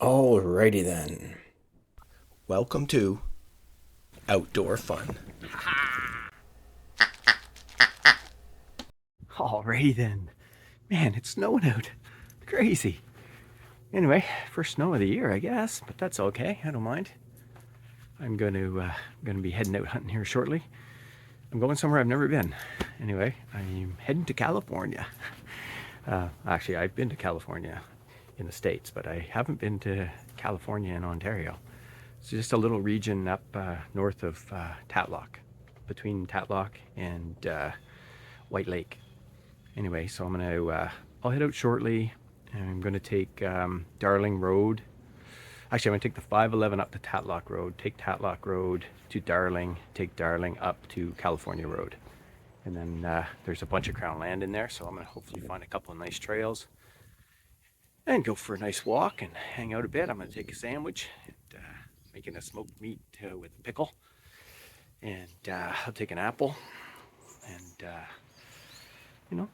Alrighty then. Welcome to Outdoor Fun. Alrighty then. Man, it's snowing out. Crazy. Anyway, first snow of the year, I guess, but that's okay. I don't mind. I'm gonna be heading out hunting here shortly. I'm going somewhere I've never been. Anyway, I'm heading to California. Actually, I've been to California in the States, but I haven't been to California in Ontario. It's just a little region up north of Tatlock, between Tatlock and White Lake. Anyway, so I'll head out shortly. And I'm gonna take Darling Road. Actually, I'm gonna take the 511 up to Tatlock Road, take Tatlock Road to Darling, take Darling up to California Road. And then there's a bunch of crown land in there, so I'm gonna hopefully find a couple of nice trails and go for a nice walk and hang out a bit. I'm gonna take a sandwich and making a smoked meat with a pickle, and I'll take an apple and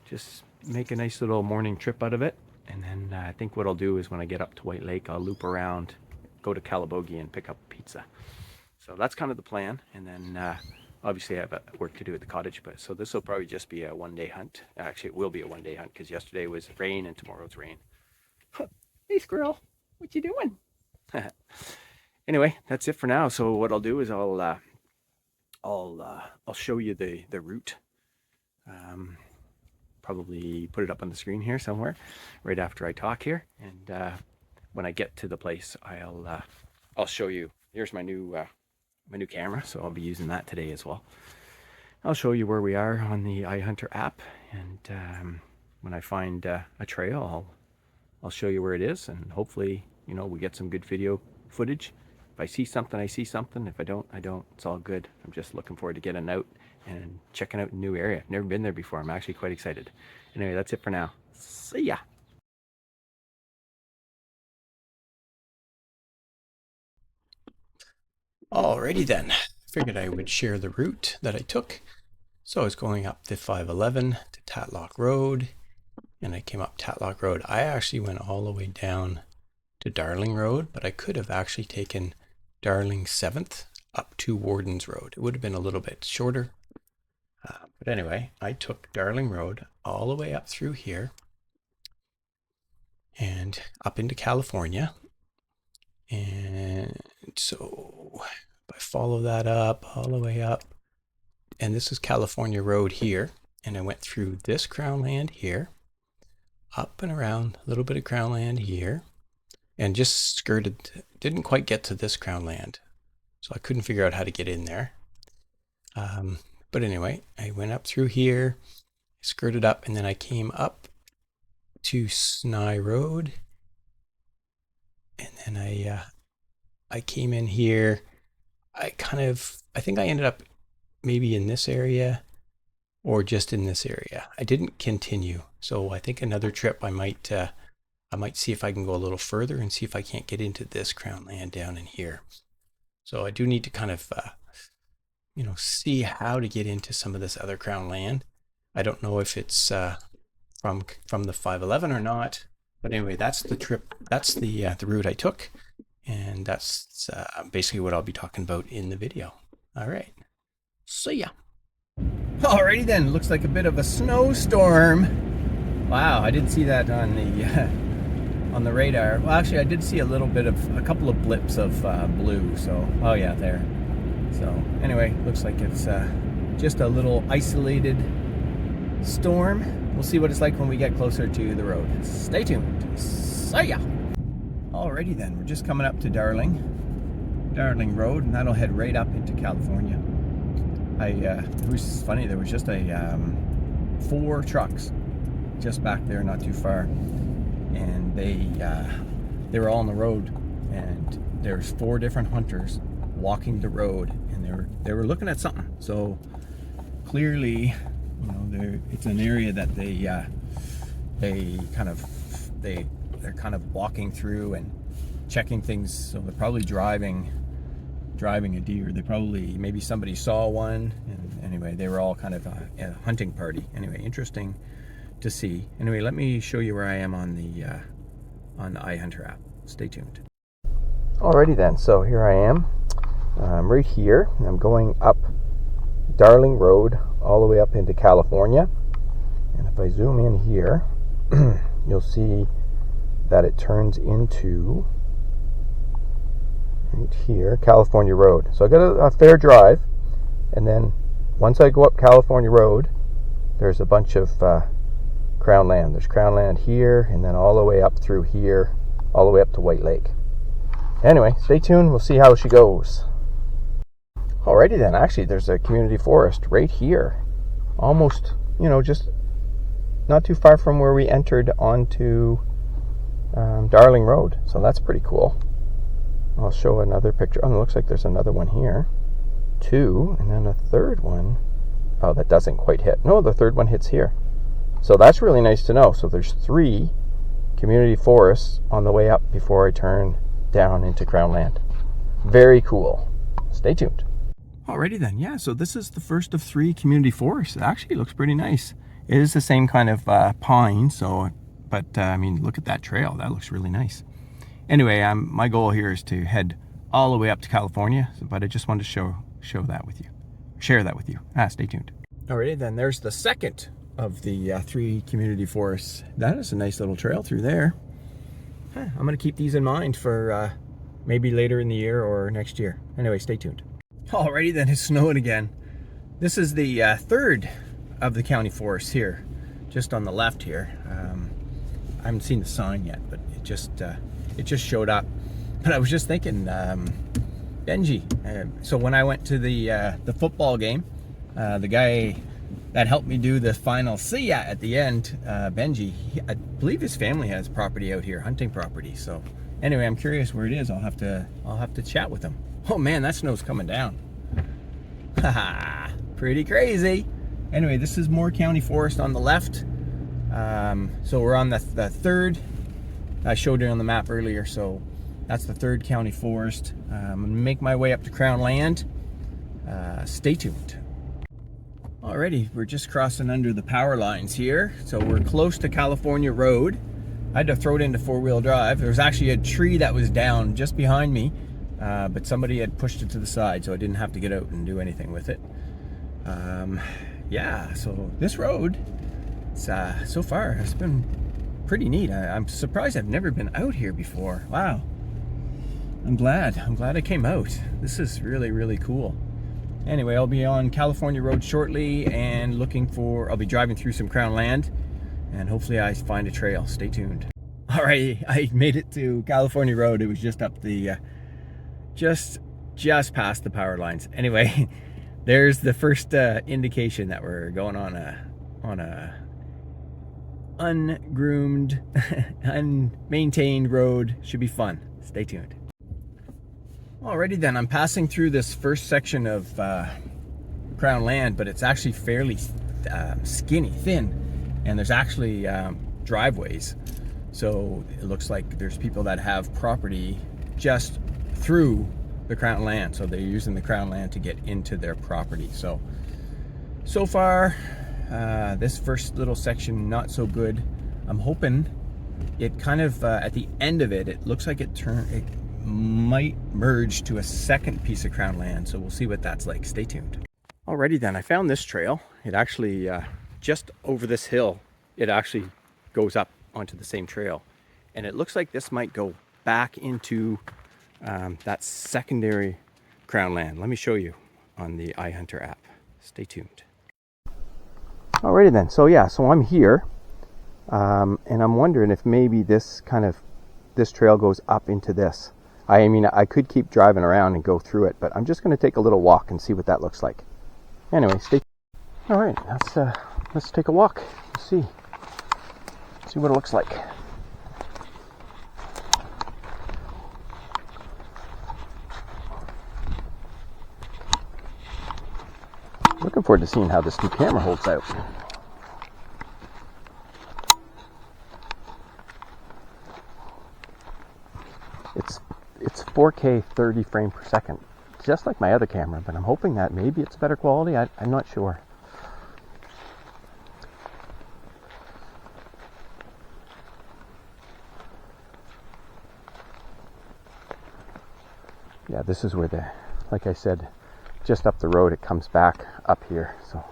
just make a nice little morning trip out of it. And then I think what I'll do is when I get up to White Lake, I'll loop around, go to Calabogie and pick up pizza. So that's kind of the plan. And then obviously I have work to do at the cottage, but so this will probably just be a one-day hunt. Actually, it will be a one-day hunt because yesterday was rain and tomorrow's rain. Hey squirrel, what you doing? Anyway, that's it for now. So what I'll do is I'll show you the route. Probably put it up on the screen here somewhere right after I talk here, and when I get to the place I'll show you. Here's my new camera, so I'll be using that today as well. I'll show you where we are on the iHunter app, and when I find a trail, I'll show you where it is, and hopefully we get some good video footage. If I see something, I see something. If I don't, I don't. It's all good. I'm just looking forward to getting out and checking out a new area. I've never been there before. I'm actually quite excited. Anyway, that's it for now. See ya. Alrighty then. Figured I would share the route that I took. So I was going up the 511 to Tatlock Road, and I came up Tatlock Road. I actually went all the way down to Darling Road, but I could have actually taken Darling 7th up to Warden's Road. It would have been a little bit shorter. But anyway, I took Darling Road all the way up through here and up into California. And so if I follow that up all the way up, and this is California Road here, and I went through this crown land here, up and around, a little bit of crown land here, and just skirted, didn't quite get to this crown land, so I couldn't figure out how to get in there. But anyway, I went up through here, skirted up, and then I came up to Sny Road, and then I came in here. I think I ended up maybe in this area or just in this area. I didn't continue, so I think another trip I might see if I can go a little further and see if I can't get into this crown land down in here. So I do need to kind of see how to get into some of this other crown land. I don't know if it's from the 511 or not, but anyway, that's the trip. That's the route I took, and that's basically what I'll be talking about in the video. All right, see ya. Alrighty then, looks like a bit of a snowstorm. Wow, I didn't see that on the radar. Well, actually, I did see a couple of blips of blue. So, oh yeah, there. So anyway, looks like it's just a little isolated storm. We'll see what it's like when we get closer to the road. Stay tuned. See ya. Alrighty then, we're just coming up to Darling Road, and that'll head right up into California. It was funny, there was just 4 trucks just back there, not too far, and they were all on the road, and there's 4 different hunters walking the road, and they were looking at something. So clearly, it's an area that they're kind of walking through and checking things. So they're probably driving a deer. Maybe somebody saw one, and anyway, they were all kind of a hunting party. Anyway, interesting to see. Anyway, let me show you where I am on the iHunter app. Stay tuned. Alrighty then, so here I am. I'm right here. I'm going up Darling Road all the way up into California. And if I zoom in here, you'll see that it turns into right here, California Road. So I got a fair drive, and then once I go up California Road, there's a bunch of Crown land. There's Crown land here, and then all the way up through here, all the way up to White Lake. Anyway, stay tuned. We'll see how she goes. Alrighty then. Actually, there's a community forest right here. Almost, just not too far from where we entered onto Darling Road. So that's pretty cool. I'll show another picture. Oh, it looks like there's another one here. 2, and then a third one. Oh, that doesn't quite hit. No, the third one hits here. So that's really nice to know. So there's 3 community forests on the way up before I turn down into Crown land. Very cool. Stay tuned. Alrighty then, yeah, so this is the first of 3 community forests. It actually looks pretty nice. It is the same kind of pine, but I mean, look at that trail. That looks really nice. Anyway, my goal here is to head all the way up to California, but I just wanted to share that with you. Stay tuned. Alrighty then, there's the second of the 3 community forests. That is a nice little trail through there. I'm going to keep these in mind for maybe later in the year or next year. Anyway, stay tuned. Alrighty then, it's snowing again. This is the third of the county forests here, just on the left here. I haven't seen the sign yet, but it just showed up. But I was just thinking, Benji. So when I went to the football game, the guy that helped me do the final see ya at the end, Benji, I believe his family has property out here, hunting property. So anyway, I'm curious where it is. I'll have to chat with him. Oh man, that snow's coming down. Haha, pretty crazy. Anyway, this is more county forest on the left. So we're on the third. I showed it on the map earlier, so that's the 3rd county forest. I'm gonna make my way up to Crown land. Stay tuned. Alrighty, we're just crossing under the power lines here. So we're close to California Road. I had to throw it into 4-wheel drive. There was actually a tree that was down just behind me, but somebody had pushed it to the side, so I didn't have to get out and do anything with it. Yeah, so this road, so far, has been pretty neat. I'm surprised I've never been out here before. Wow. I'm glad I came out. This is really, really cool. Anyway, I'll be on California Road shortly and I'll be driving through some Crown land, and hopefully I find a trail. Stay tuned. All right, I made it to California Road. It was just up the, just past the power lines. Anyway, there's the first indication that we're going on a ungroomed, unmaintained road. Should be fun. Stay tuned. Alrighty then, I'm passing through this first section of Crown land, but it's actually fairly skinny, thin, and there's actually driveways. So it looks like there's people that have property just through the Crown land, so they're using the Crown land to get into their property. So far, this first little section, not so good. I'm hoping it kind of, at the end of it, it looks like it might merge to a second piece of Crown land, so we'll see what that's like. Stay tuned. Alrighty then, I found this trail. It actually, just over this hill, it actually goes up onto the same trail. And it looks like this might go back into that secondary Crown land. Let me show you on the iHunter app. Stay tuned. Alrighty then, so I'm here, and I'm wondering if maybe this trail goes up into this. I mean, I could keep driving around and go through it, but I'm just going to take a little walk and see what that looks like. Anyway, stay. All right, let's take a walk. See what it looks like. Looking forward to seeing how this new camera holds out. It's 4K 30 frames per second, just like my other camera, but I'm hoping that maybe it's better quality. I'm not sure. yeah, this is where like I said, just up the road, it comes back up here. So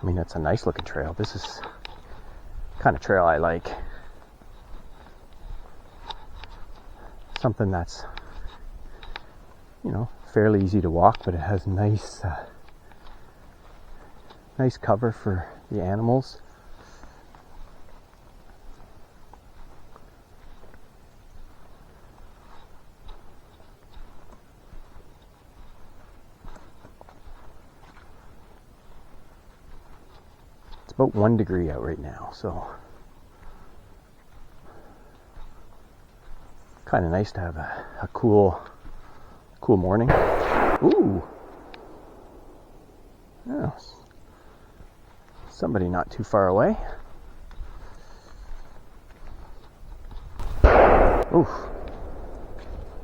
I mean, it's a nice looking trail. This is the kind of trail I like. Something that's, you know, fairly easy to walk, but it has nice cover for the animals. It's about 1 degree out right now, so kind of nice to have a cool morning. Ooh. Oh, somebody not too far away. Oof.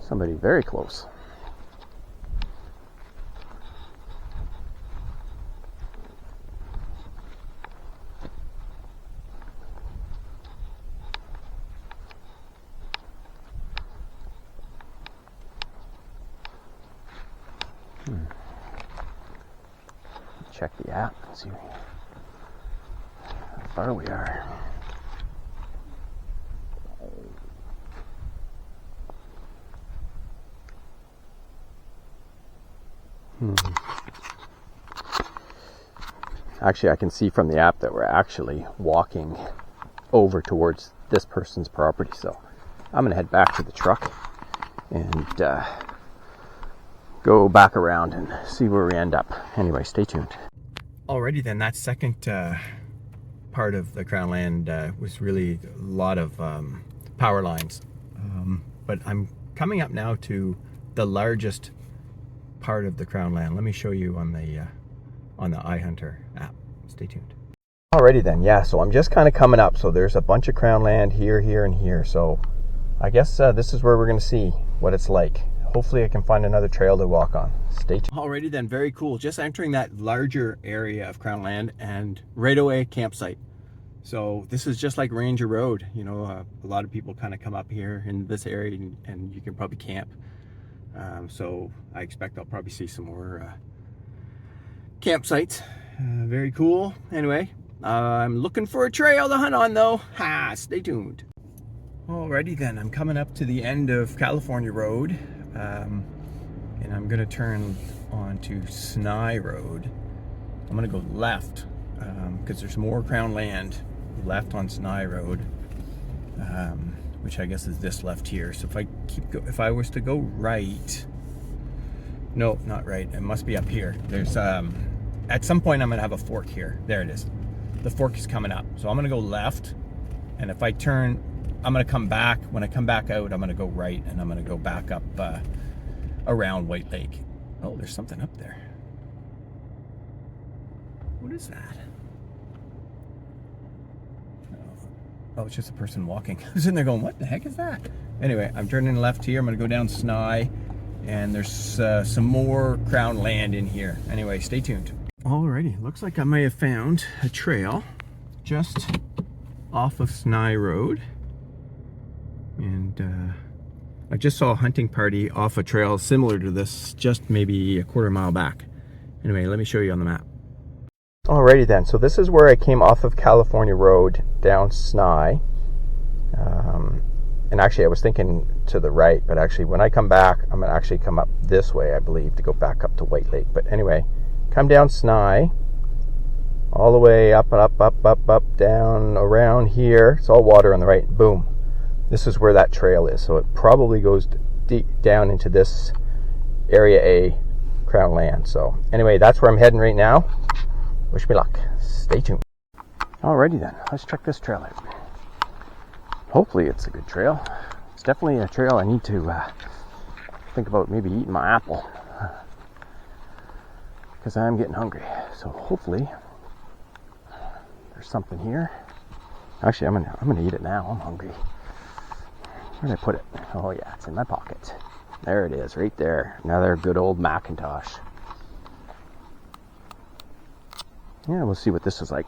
Somebody very close. Check the app and see how far we are. Actually, I can see from the app that we're actually walking over towards this person's property. So I'm going to head back to the truck and go back around and see where we end up. Anyway, stay tuned. Alrighty then, that second part of the Crown Land was really a lot of power lines. But I'm coming up now to the largest part of the Crown Land. Let me show you on the iHunter app. Stay tuned. Alrighty then, yeah, so I'm just kind of coming up. So there's a bunch of Crown Land here, here, and here. So I guess this is where we're going to see what it's like. Hopefully I can find another trail to walk on. Stay tuned. Alrighty then, very cool. Just entering that larger area of Crown Land and right away campsite. So this is just like Ranger Road. You know, a lot of people kind of come up here in this area and you can probably camp. So I expect I'll probably see some more campsites. Very cool. Anyway, I'm looking for a trail to hunt on though. Stay tuned. Alrighty then, I'm coming up to the end of California Road. And I'm gonna turn onto Snai Road. I'm gonna go left because there's more Crown Land left on Snai Road, which I guess is this left here. So if I was to go right, no, not right. It must be up here. There's at some point I'm gonna have a fork here. There it is. The fork is coming up. So I'm gonna go left, and if I turn, I'm gonna come back. When I come back out, I'm gonna go right, and I'm gonna go back up around White Lake. Oh, there's something up there. What is that? Oh, it's just a person walking. I was in there going, what the heck is that? Anyway, I'm turning left here. I'm gonna go down Snai, and there's some more Crown Land in here. Anyway, stay tuned. Alrighty, looks like I may have found a trail just off of Snai Road. And I just saw a hunting party off a trail similar to this, just maybe a quarter mile back. Anyway, let me show you on the map. Alrighty then, so this is where I came off of California Road down Snai. And actually I was thinking to the right, but actually when I come back, I'm gonna actually come up this way, I believe, to go back up to White Lake. But anyway, come down Snai, all the way up and up, down around here. It's all water on the right, boom. This is where that trail is. So it probably goes deep down into this Area A Crown Land. So anyway, that's where I'm heading right now. Wish me luck. Stay tuned. Alrighty then, let's check this trail out. Hopefully it's a good trail. It's definitely a trail I need to think about maybe eating my apple, because I am getting hungry. So hopefully there's something here. Actually, I'm gonna eat it now. I'm hungry. Where did I put it? Oh yeah, it's in my pocket. There it is, right there. Another good old Macintosh. Yeah, we'll see what this is like.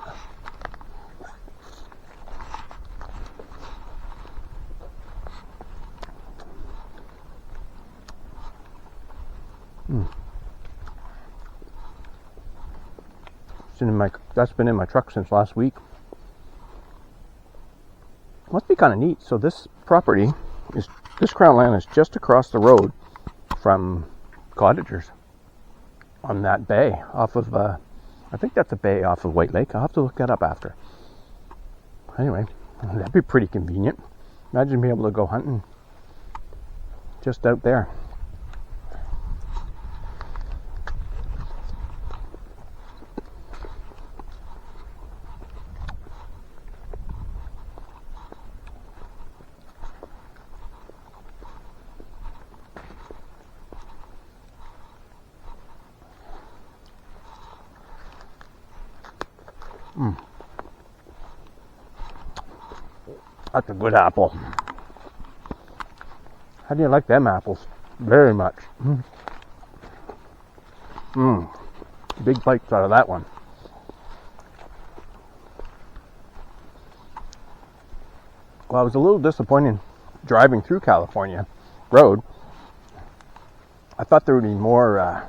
That's been in my truck since last week. Must be kind of neat. So this property this Crown land is just across the road from cottagers on that bay off of I think that's a bay off of White Lake. I'll have to look that up after. Anyway, that'd be pretty convenient. Imagine being able to go hunting just out there. That's a good apple. How do you like them apples? Very much. Big bites out of that one. Well, I was a little disappointed driving through California Road. I thought there would be more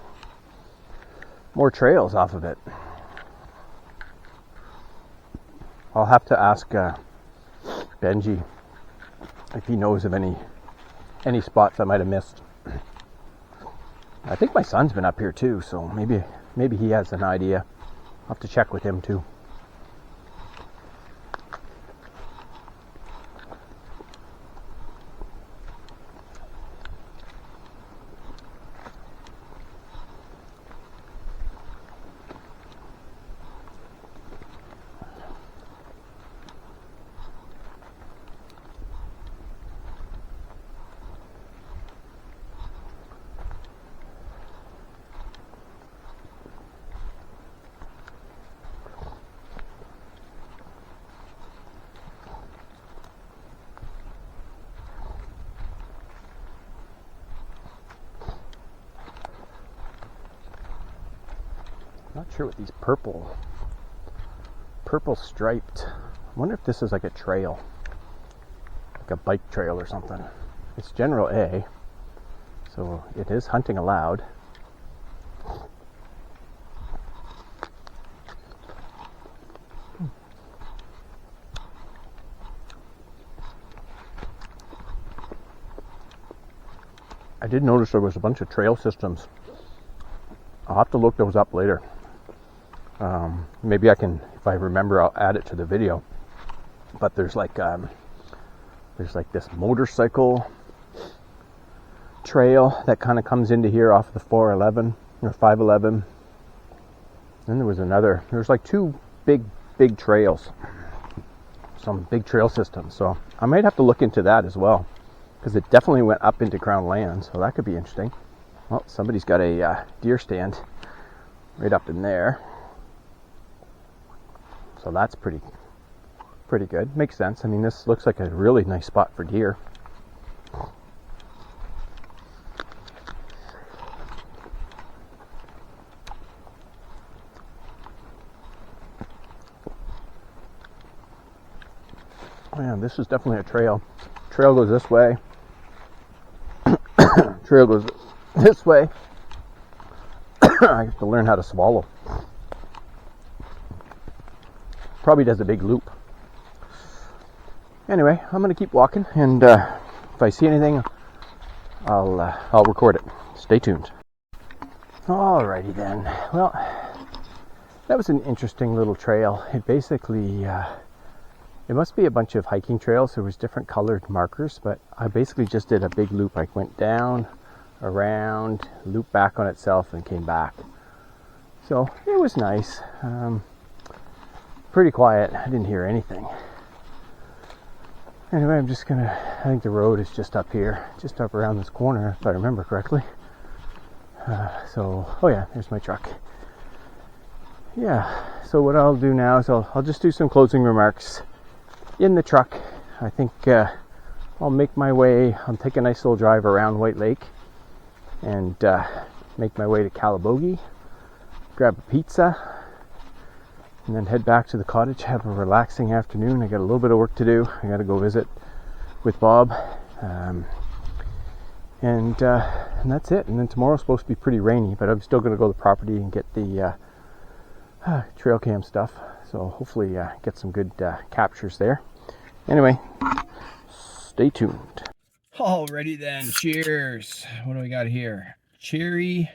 trails off of it. I'll have to ask Benji if he knows of any spots I might have missed. I think my son's been up here too, so maybe he has an idea. I'll have to check with him too. Not sure what these purple striped. I wonder if this is like a trail, like a bike trail or something. It's General A, so it is hunting allowed. I did notice there was a bunch of trail systems. I'll have to look those up later. Maybe I can, if I remember, I'll add it to the video. But there's like this motorcycle trail that kind of comes into here off the 411 or 511. Then there's like two big trails, some big trail systems. So I might have to look into that as well, because it definitely went up into Crown land. So that could be interesting. Well, somebody's got a deer stand right up in there. So that's pretty good. Makes sense. I mean, this looks like a really nice spot for deer. Oh yeah, this is definitely a trail. Trail goes this way. Trail goes this way. I have to learn how to swallow. Probably does a big loop. Anyway, I'm gonna keep walking, and if I see anything, I'll record it. Stay tuned. Alrighty then. Well, that was an interesting little trail. It basically, it must be a bunch of hiking trails. There was different colored markers, but I basically just did a big loop. I went down, around, looped back on itself, and came back. So it was nice. Pretty quiet. I didn't hear anything. Anyway, I think the road is just up here, just up around this corner, if I remember correctly. Oh yeah, there's my truck. Yeah, so what I'll do now is I'll just do some closing remarks in the truck. I think I'll make my way, I'll take a nice little drive around White Lake and make my way to Calabogie, grab a pizza, and then head back to the cottage, have a relaxing afternoon. I got a little bit of work to do. I got to go visit with Bob, and that's it. And then tomorrow's supposed to be pretty rainy, but I'm still going to go to the property and get the trail cam stuff, so hopefully get some good captures there. Anyway, stay tuned. Alrighty then, cheers. What do we got here? Cherry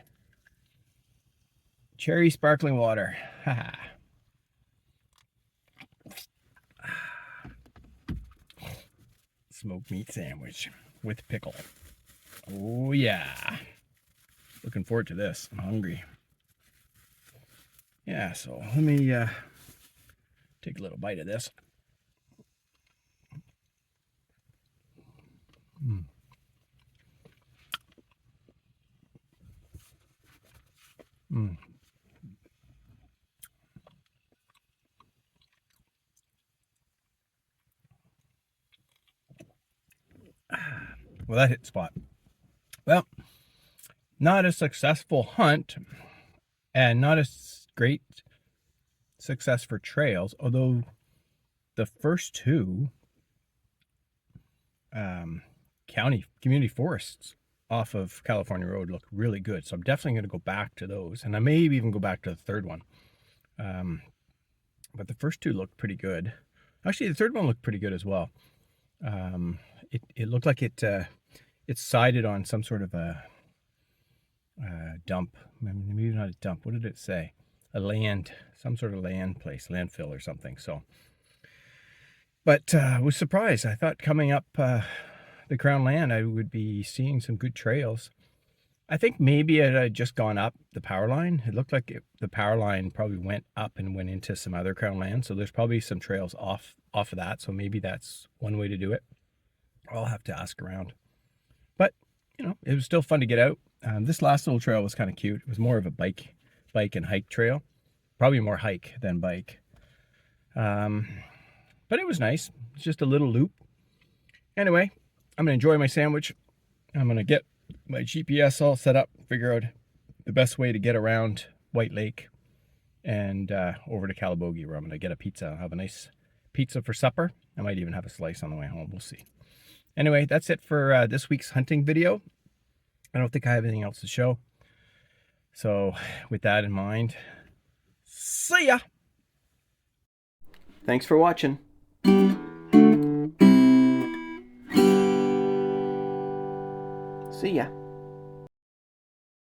sparkling water. Smoked meat sandwich with pickle. Oh yeah. Looking forward to this. I'm hungry. Yeah, so let me take a little bite of this. Well, that hit spot. Well, not a successful hunt and not a great success for trails, although the first two community forests off of California Road look really good. So I'm definitely going to go back to those, and I may even go back to the third one. But the first two looked pretty good. Actually, the third one looked pretty good as well. It looked like it sided on some sort of a dump. Maybe not a dump. What did it say? Some sort of land place, landfill or something. So, but I was surprised. I thought coming up the Crown Land, I would be seeing some good trails. I think maybe it had just gone up the power line. It looked like the power line probably went up and went into some other Crown Land. So there's probably some trails off of that. So maybe that's one way to do it. I'll have to ask around. But, it was still fun to get out. This last little trail was kind of cute. It was more of a bike and hike trail. Probably more hike than bike. But it was nice. It's just a little loop. Anyway, I'm going to enjoy my sandwich. I'm going to get my GPS all set up, figure out the best way to get around White Lake and over to Calabogie, where I'm going to get a pizza. I'll have a nice pizza for supper. I might even have a slice on the way home. We'll see. Anyway, that's it for this week's hunting video. I don't think I have anything else to show. So with that in mind, see ya! Thanks for watching. See ya.